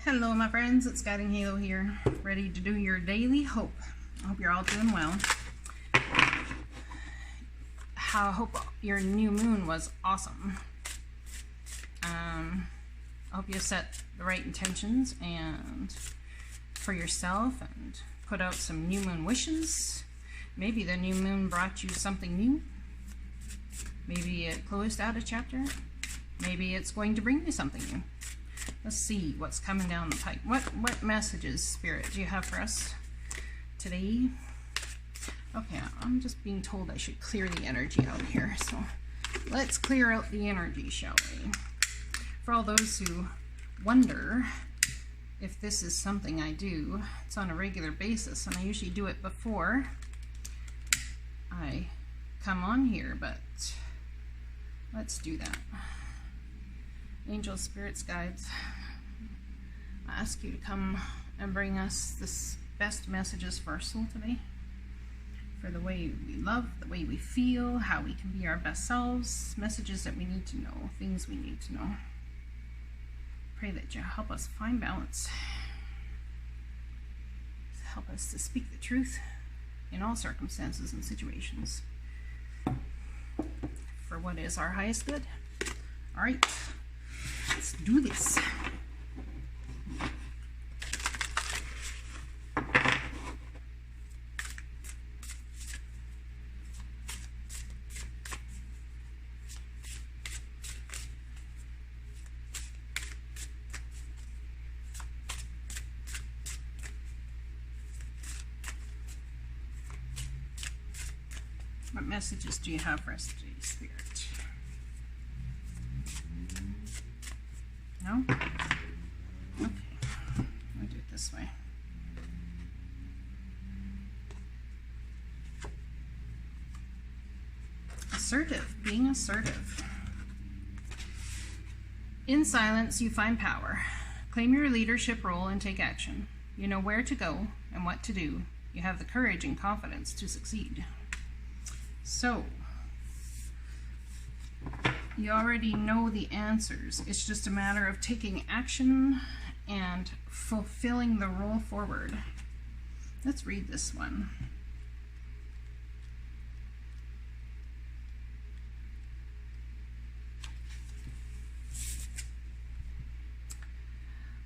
Hello my friends, it's GuidingHalo here, ready to do your daily hope. I hope you're all doing well. I hope your new moon was awesome. I hope you set the right intentions and for yourself and put out some new moon wishes. Maybe the new moon brought you something new. Maybe it closed out a chapter. Maybe it's going to bring you something new. Let's see what's coming down the pike. What messages, Spirit, do you have for us today? Okay, I'm just being told I should clear the energy out here. So let's clear out the energy, shall we? For all those who wonder if this is something I do, it's on a regular basis, and I usually do it before I come on here, but let's do that. Angels, spirits, guides, I ask you to come and bring us the best messages for our soul today, for the way we love, the way we feel, how we can be our best selves, messages that we need to know, things we need to know. Pray that you help us find balance. Help us to speak the truth in all circumstances and situations for what is our highest good. All right. Let's do this. What messages do you have for us today, Spirit? No? Okay. I'll do it this way. Assertive. Being assertive. In silence, you find power. Claim your leadership role and take action. You know where to go and what to do. You have the courage and confidence to succeed. So, you already know the answers. It's just a matter of taking action and fulfilling the role forward. Let's read this one.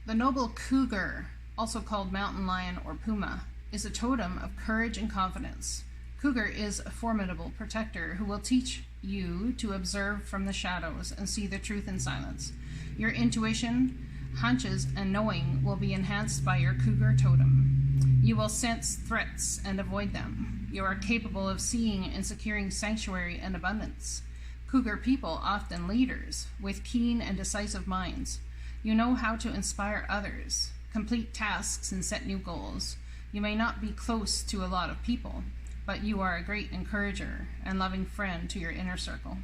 The noble cougar, also called mountain lion or puma, is a totem of courage and confidence. Cougar is a formidable protector who will teach you to observe from the shadows and see the truth in silence. Your intuition, hunches, and knowing will be enhanced by your cougar totem. You will sense threats and avoid them. You are capable of seeing and securing sanctuary and abundance. Cougar people often leaders with keen and decisive minds. You know how to inspire others, complete tasks, and set new goals. You may not be close to a lot of people, but you are a great encourager and loving friend to your inner circle.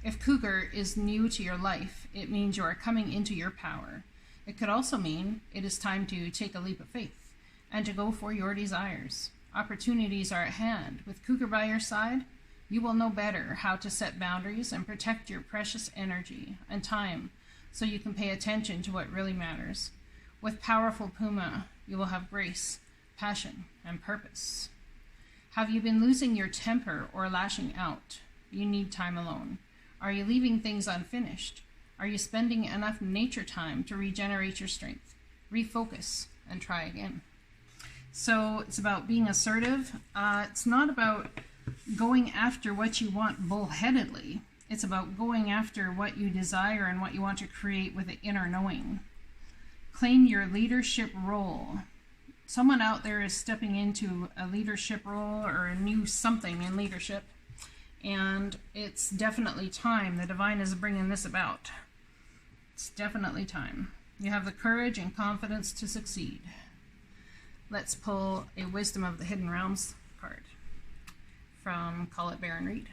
If cougar is new to your life, it means you are coming into your power. It could also mean it is time to take a leap of faith and to go for your desires. Opportunities are at hand. With cougar by your side, you will know better how to set boundaries and protect your precious energy and time so you can pay attention to what really matters. With powerful puma, you will have grace, passion, and purpose. Have you been losing your temper or lashing out? You need time alone. Are you leaving things unfinished? Are you spending enough nature time to regenerate your strength? Refocus and try again. So it's about being assertive. It's not about going after what you want bullheadedly. It's about going after what you desire and what you want to create with the inner knowing. Claim your leadership role. Someone out there is stepping into a leadership role or a new something in leadership, and it's definitely time. The divine is bringing this about. It's definitely time. You have the courage and confidence to succeed. Let's pull a Wisdom of the Hidden Realms card from Call It Baron Reed.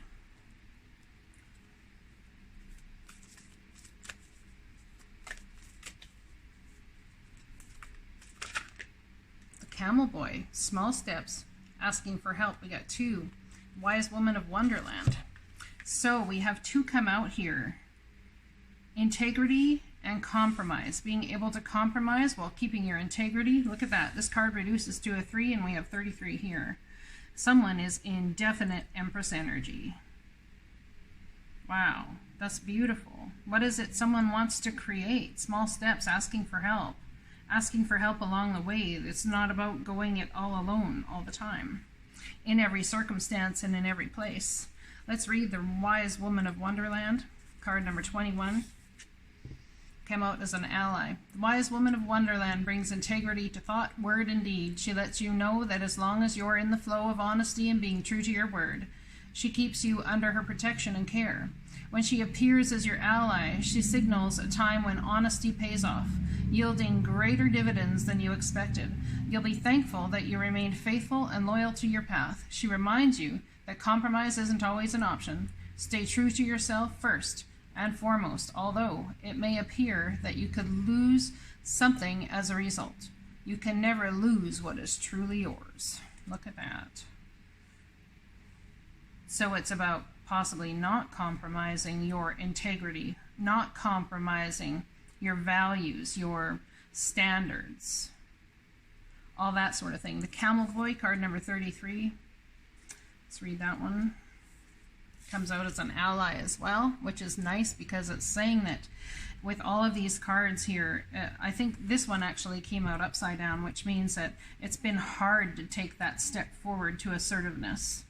Camel Boy, small steps, asking for help. We got 2. Wise Woman of Wonderland. So we have 2 come out here. Integrity and compromise. Being able to compromise while keeping your integrity. Look at that. This card reduces to a 3 and we have 33 here. Someone is in definite Empress energy. Wow, that's beautiful. What is it someone wants to create? Small steps, asking for help. Asking for help along the way. It's not about going it all alone all the time. In every circumstance and in every place. Let's read the Wise Woman of Wonderland. Card number 21. Came out as an ally. The Wise Woman of Wonderland brings integrity to thought, word, and deed. She lets you know that as long as you're in the flow of honesty and being true to your word, she keeps you under her protection and care. When she appears as your ally, she signals a time when honesty pays off, yielding greater dividends than you expected. You'll be thankful that you remained faithful and loyal to your path. She reminds you that compromise isn't always an option. Stay true to yourself first and foremost, although it may appear that you could lose something as a result. You can never lose what is truly yours. Look at that. So it's about possibly not compromising your integrity, not compromising your values, your standards, all that sort of thing. The Camel Boy, card number 33. Let's read that one. Comes out as an ally as well, which is nice because it's saying that with all of these cards here, I think this one actually came out upside down, which means that it's been hard to take that step forward to assertiveness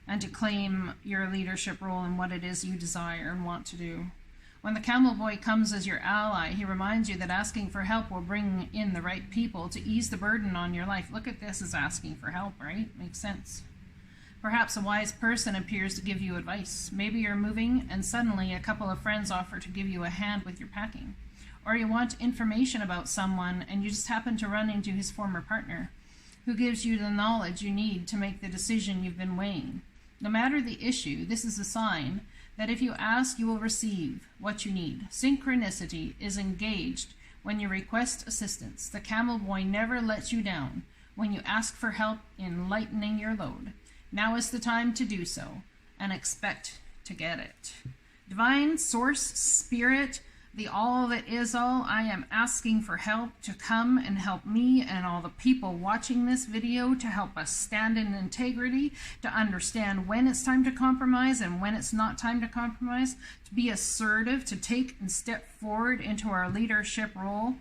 and to claim your leadership role in what it is you desire and want to do. When the Camel Boy comes as your ally, he reminds you that asking for help will bring in the right people to ease the burden on your life. Look at this as asking for help, right? Makes sense. Perhaps a wise person appears to give you advice. Maybe you're moving and suddenly a couple of friends offer to give you a hand with your packing. Or you want information about someone and you just happen to run into his former partner, who gives you the knowledge you need to make the decision you've been weighing. No matter the issue, this is a sign that if you ask, you will receive what you need. Synchronicity is engaged when you request assistance. The Camel Boy never lets you down when you ask for help in lightening your load. Now is the time to do so, and expect to get it. Divine Source, Spirit, the all that is all, I am asking for help to come and help me and all the people watching this video, to help us stand in integrity, to understand when it's time to compromise and when it's not time to compromise, to be assertive, to take and step forward into our leadership role,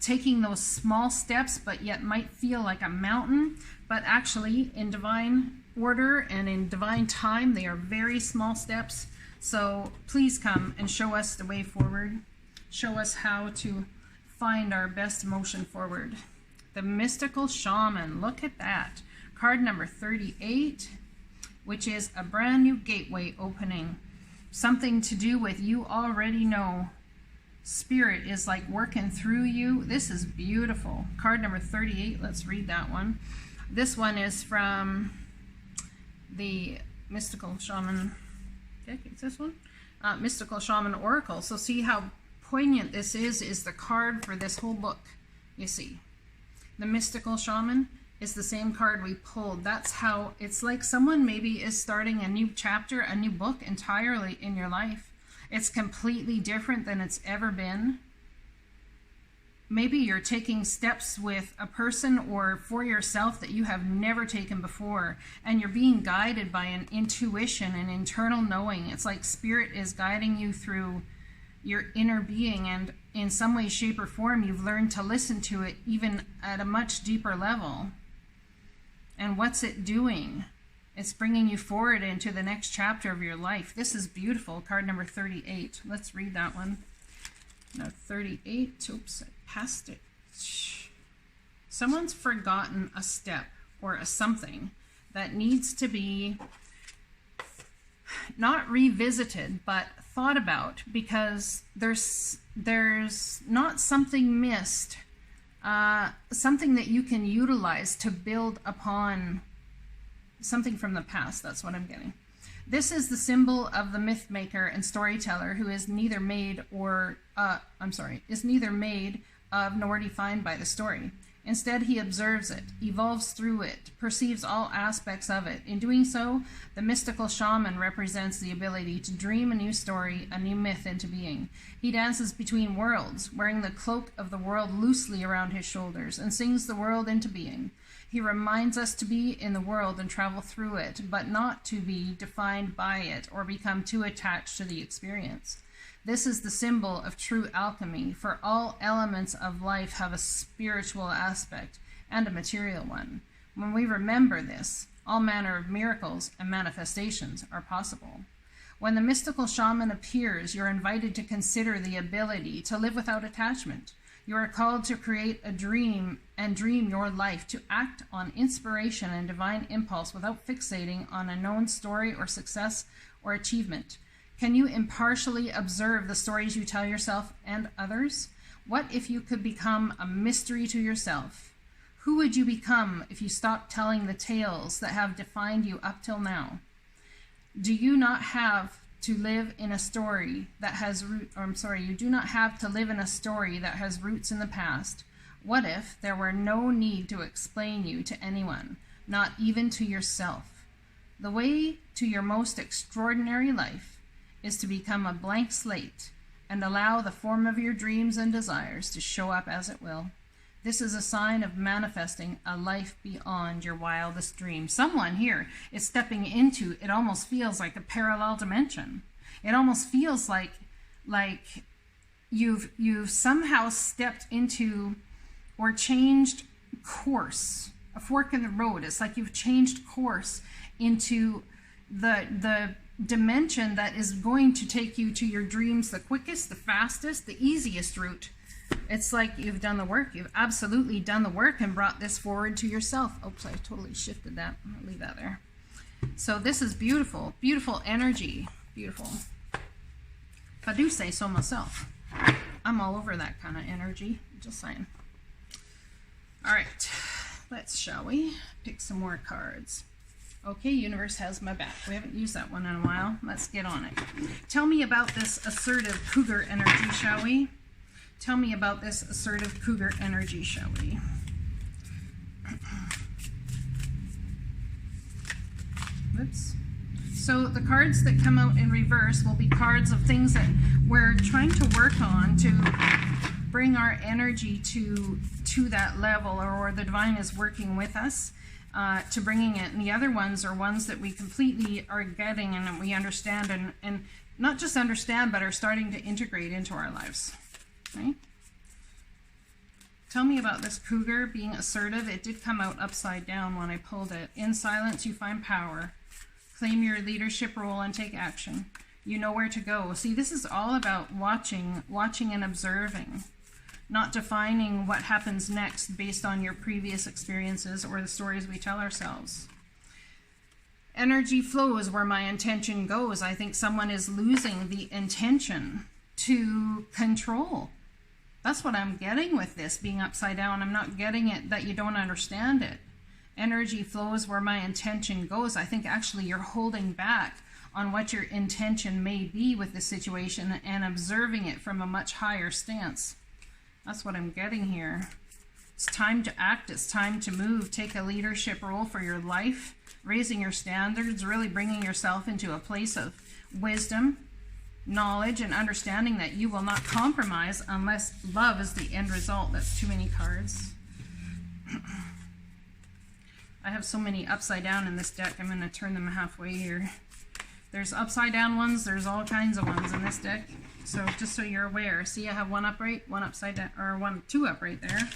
taking those small steps but yet might feel like a mountain, but actually in divine order and in divine time, they are very small steps. So please come and show us the way forward. Show us how to find our best motion forward. The Mystical Shaman, look at that. Card number 38, which is a brand new gateway opening. Something to do with you already know. Spirit is like working through you. This is beautiful. Card number 38, let's read that one. This one is from the Mystical Shaman. Okay, it's this one. Mystical Shaman Oracle. So see how poignant this is the card for this whole book, you see. The Mystical Shaman is the same card we pulled. That's how it's like someone maybe is starting a new chapter, a new book entirely in your life. It's completely different than it's ever been. Maybe you're taking steps with a person or for yourself that you have never taken before, and you're being guided by an intuition, an internal knowing. It's like Spirit is guiding you through your inner being, and in some way, shape, or form, you've learned to listen to it even at a much deeper level. And what's it doing? It's bringing you forward into the next chapter of your life. This is beautiful. Card number 38. Let's read that one. No, 38. Oops, I passed it. Someone's forgotten a step or a something that needs to be not revisited, but thought about, because there's not something missed, something that you can utilize to build upon something from the past. That's what I'm getting. This is the symbol of the myth maker and storyteller who is neither made or is neither made of nor defined by the story. Instead, he observes it, evolves through it, perceives all aspects of it. In doing so, the mystical shaman represents the ability to dream a new story, a new myth into being. He dances between worlds, wearing the cloak of the world loosely around his shoulders, and sings the world into being. He reminds us to be in the world and travel through it, but not to be defined by it or become too attached to the experience. This is the symbol of true alchemy, for all elements of life have a spiritual aspect and a material one. When we remember this, all manner of miracles and manifestations are possible. When the mystical shaman appears, you're invited to consider the ability to live without attachment. You are called to create a dream and dream your life, to act on inspiration and divine impulse without fixating on a known story or success or achievement. Can you impartially observe the stories you tell yourself and others? What if you could become a mystery to yourself? Who would you become if you stopped telling the tales that have defined you up till now? Do you not have to live in a story that has you do not have to live in a story that has roots in the past. What if there were no need to explain you to anyone, not even to yourself? The way to your most extraordinary life is to become a blank slate and allow the form of your dreams and desires to show up as it will. This is a sign of manifesting a life beyond your wildest dreams. Someone here is stepping into, it almost feels like a parallel dimension. It almost feels like you've somehow stepped into or changed course, a fork in the road. It's like you've changed course into the dimension that is going to take you to your dreams the quickest, the fastest, the easiest route. It's like you've done the work. You've absolutely done the work and brought this forward to yourself. Oops, I totally shifted that. I'll leave that there. So this is beautiful, beautiful energy. Beautiful. If I do say so myself. I'm all over that kind of energy. Just saying. All right, shall we pick some more cards? Okay, universe has my back. We haven't used that one in a while. Let's get on it. Tell me about this assertive cougar energy, shall we? Tell me about this assertive cougar energy, shall we? Whoops. So the cards that come out in reverse will be cards of things that we're trying to work on to bring our energy to that level, or the divine is working with us to bringing it. And the other ones are ones that we completely are getting and we understand, and not just understand, but are starting to integrate into our lives. Okay? Tell me about this cougar being assertive. It did come out upside down when I pulled it. In silence, you find power. Claim your leadership role and take action. You know where to go. See, this is all about watching and observing, not defining what happens next based on your previous experiences or the stories we tell ourselves. Energy flows where my intention goes. I think someone is losing the intention to control. That's what I'm getting with this being upside down. I'm not getting it that you don't understand it. Energy flows where my intention goes. I think actually you're holding back on what your intention may be with the situation and observing it from a much higher stance. That's what I'm getting here. It's time to act. It's time to move. Take a leadership role for your life, raising your standards, really bringing yourself into a place of wisdom, knowledge, and understanding that you will not compromise unless love is the end result. That's too many cards. I have so many upside down in this deck. I'm going to turn them halfway here. There's upside down ones. There's all kinds of ones in this deck. So just so you're aware. See, I have one upright, one upside down, or two upright there.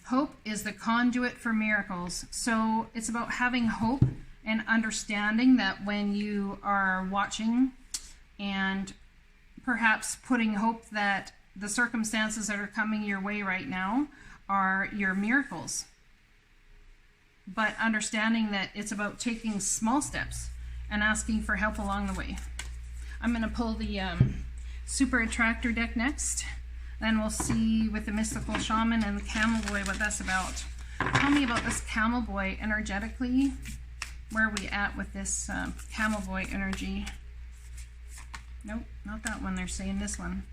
Hope is the conduit for miracles. So it's about having hope and understanding that when you are watching and perhaps putting hope that the circumstances that are coming your way right now are your miracles. But understanding that it's about taking small steps and asking for help along the way. I'm going to pull the Super Attractor deck next. Then we'll see with the Mystical Shaman and the Camel Boy what that's about. Tell me about this Camel Boy energetically. Where are we at with this Camel Boy energy? Nope, not that one. They're saying this one.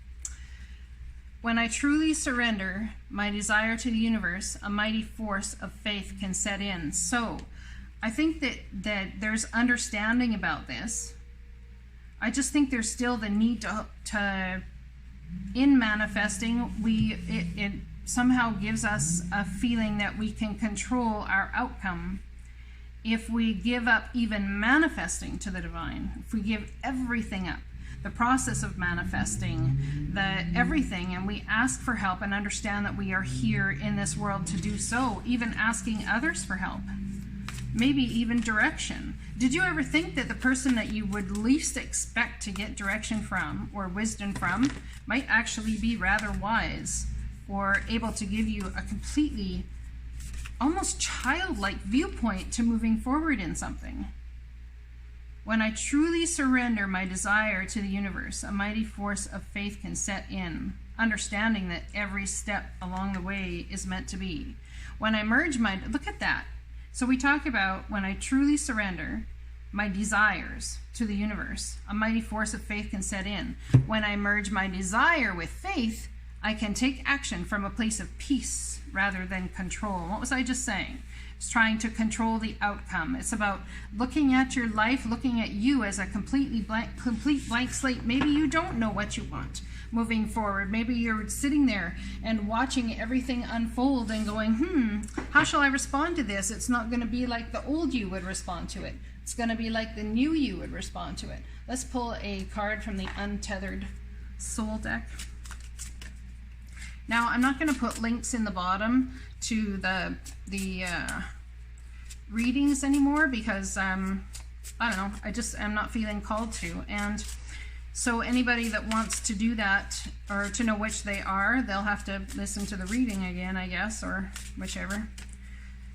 When I truly surrender my desire to the universe, a mighty force of faith can set in. So I think that there's understanding about this. I just think there's still the need to in manifesting, it somehow gives us a feeling that we can control our outcome if we give up even manifesting to the divine, if we give everything up, the process of manifesting, everything, and we ask for help and understand that we are here in this world to do so, even asking others for help, maybe even direction. Did you ever think that the person that you would least expect to get direction from or wisdom from might actually be rather wise or able to give you a completely, almost childlike viewpoint to moving forward in something? When I truly surrender my desire to the universe, a mighty force of faith can set in, understanding that every step along the way is meant to be. When I merge look at that. So we talk about when I truly surrender my desires to the universe, a mighty force of faith can set in. When I merge my desire with faith, I can take action from a place of peace rather than control. What was I just saying? It's trying to control the outcome. It's about looking at your life, looking at you as a complete blank slate. Maybe you don't know what you want moving forward. Maybe you're sitting there and watching everything unfold and going, how shall I respond to this? It's not going to be like the old you would respond to it. It's going to be like the new you would respond to it. Let's pull a card from the Untethered Soul deck. Now, I'm not going to put links in the bottom to the readings anymore because, I don't know, I'm not feeling called to. And so anybody that wants to do that or to know which they are, they'll have to listen to the reading again, I guess, or whichever.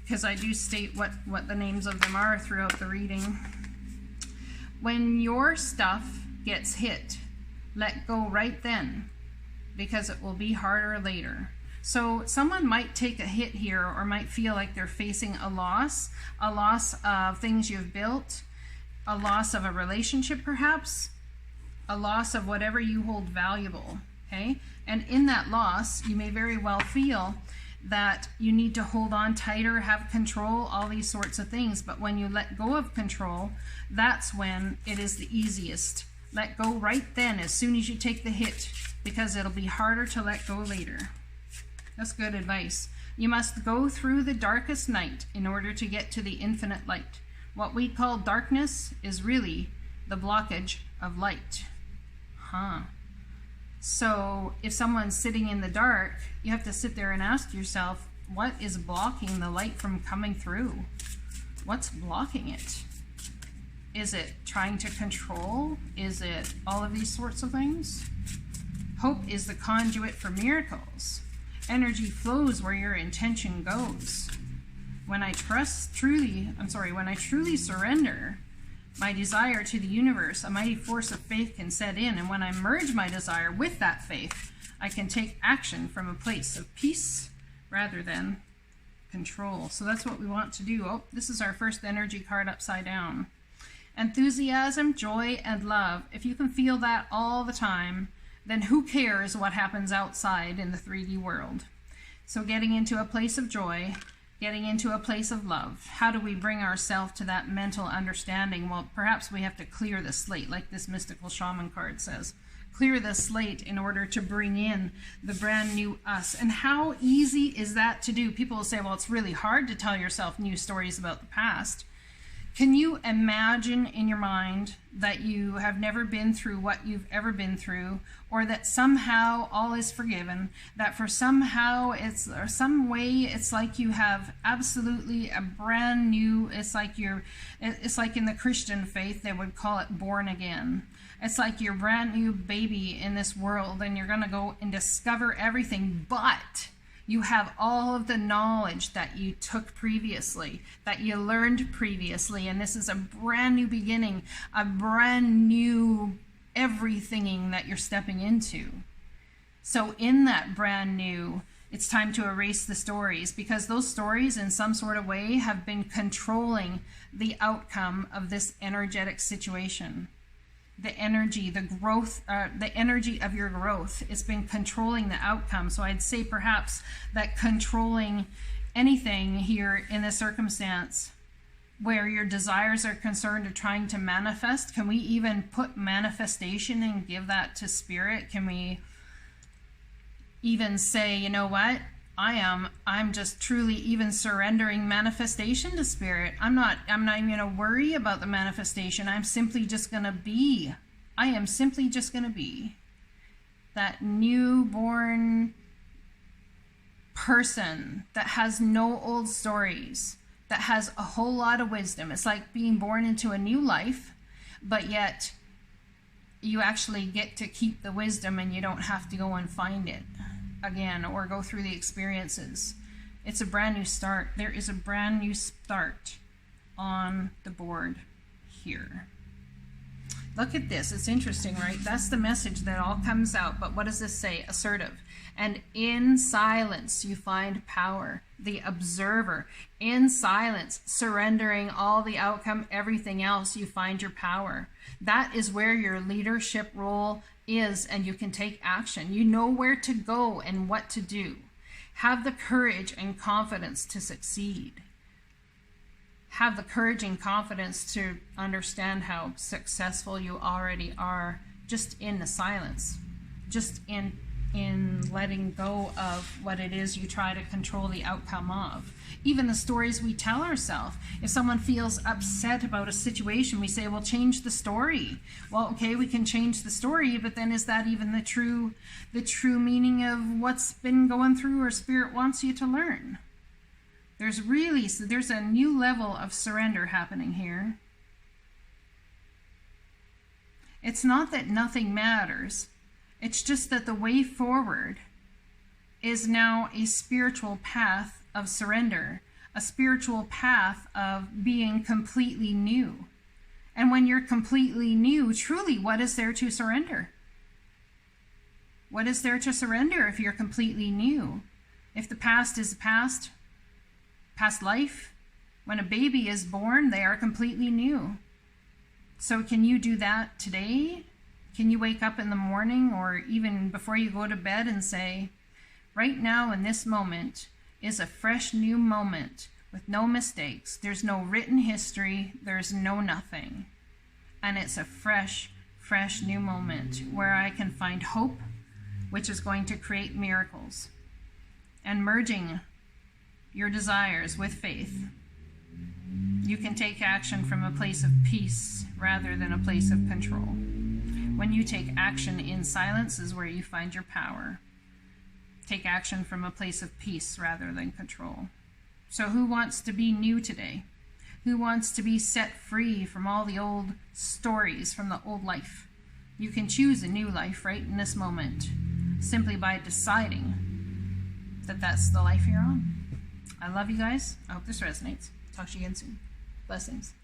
Because I do state what the names of them are throughout the reading. When your stuff gets hit, let go right then, because it will be harder later. So someone might take a hit here or might feel like they're facing a loss of things you've built, a loss of a relationship perhaps, a loss of whatever you hold valuable, okay? And in that loss, you may very well feel that you need to hold on tighter, have control, all these sorts of things. But when you let go of control, that's when it is the easiest. Let go right then, as soon as you take the hit, because it'll be harder to let go later. That's good advice. You must go through the darkest night in order to get to the infinite light. What we call darkness is really the blockage of light. So if someone's sitting in the dark, you have to sit there and ask yourself, what is blocking the light from coming through? What's blocking it? Is it trying to control? Is it all of these sorts of things? Hope is the conduit for miracles. Energy flows where your intention goes. When I truly surrender my desire to the universe, a mighty force of faith can set in. And when I merge my desire with that faith, I can take action from a place of peace rather than control. So that's what we want to do. Oh, this is our first energy card upside down. Enthusiasm, joy, and love. If you can feel that all the time, then who cares what happens outside in the 3D world? So getting into a place of joy, getting into a place of love. How do we bring ourselves to that mental understanding? Well, perhaps we have to clear the slate, like this mystical shaman card says. Clear the slate in order to bring in the brand new us. And how easy is that to do? People will say, well, it's really hard to tell yourself new stories about the past. Can you imagine in your mind that you have never been through what you've ever been through, or that somehow all is forgiven, that for somehow or some way it's like you have absolutely a brand new, it's like in the Christian faith they would call it born again. It's like you're brand new baby in this world and you're going to go and discover everything, but you have all of the knowledge that you took previously, that you learned previously, and this is a brand new beginning, a brand new everythinging that you're stepping into. So in that brand new, it's time to erase the stories, because those stories in some sort of way have been controlling the outcome of this energetic situation. the energy, the growth, the energy of your growth. It's been controlling the outcome. So I'd say perhaps that controlling anything here in this circumstance where your desires are concerned or trying to manifest. Can we even put manifestation and give that to spirit? Can we even say, you know what? I'm just truly even surrendering manifestation to spirit. I'm not even going to worry about the manifestation. I'm simply just going to be. I am simply just going to be that newborn person that has no old stories, that has a whole lot of wisdom. It's like being born into a new life, but yet you actually get to keep the wisdom and you don't have to go and find it again or go through the experiences. It's a brand new start. There is a brand new start on the board here. Look at this. It's interesting, right? That's the message that all comes out. But what does this say? Assertive. And in silence, you find power. The observer. In silence, surrendering all the outcome, everything else, you find your power. That is where your leadership role is, and you can take action. You know where to go and what to do. Have the courage and confidence to succeed. Have the courage and confidence to understand how successful you already are just in the silence, just in letting go of what it is you try to control the outcome of. Even the stories we tell ourselves. If someone feels upset about a situation, we say, well, change the story. Well, okay, we can change the story, but then is that even the true meaning of what's been going through or spirit wants you to learn? There's a new level of surrender happening here. It's not that nothing matters. It's just that the way forward is now a spiritual path of surrender, a spiritual path of being completely new. And when you're completely new, truly, what is there to surrender? What is there to surrender if you're completely new? If the past is past life, when a baby is born, they are completely new. So can you do that today? Can you wake up in the morning or even before you go to bed and say, right now in this moment is a fresh new moment with no mistakes. There's no written history. There's no nothing. And it's a fresh new moment where I can find hope, which is going to create miracles. And merging your desires with faith, you can take action from a place of peace rather than a place of control. When you take action in silence is where you find your power. Take action from a place of peace rather than control. So who wants to be new today? Who wants to be set free from all the old stories, from the old life? You can choose a new life right in this moment, simply by deciding that that's the life you're on. I love you guys. I hope this resonates. Talk to you again soon. Blessings.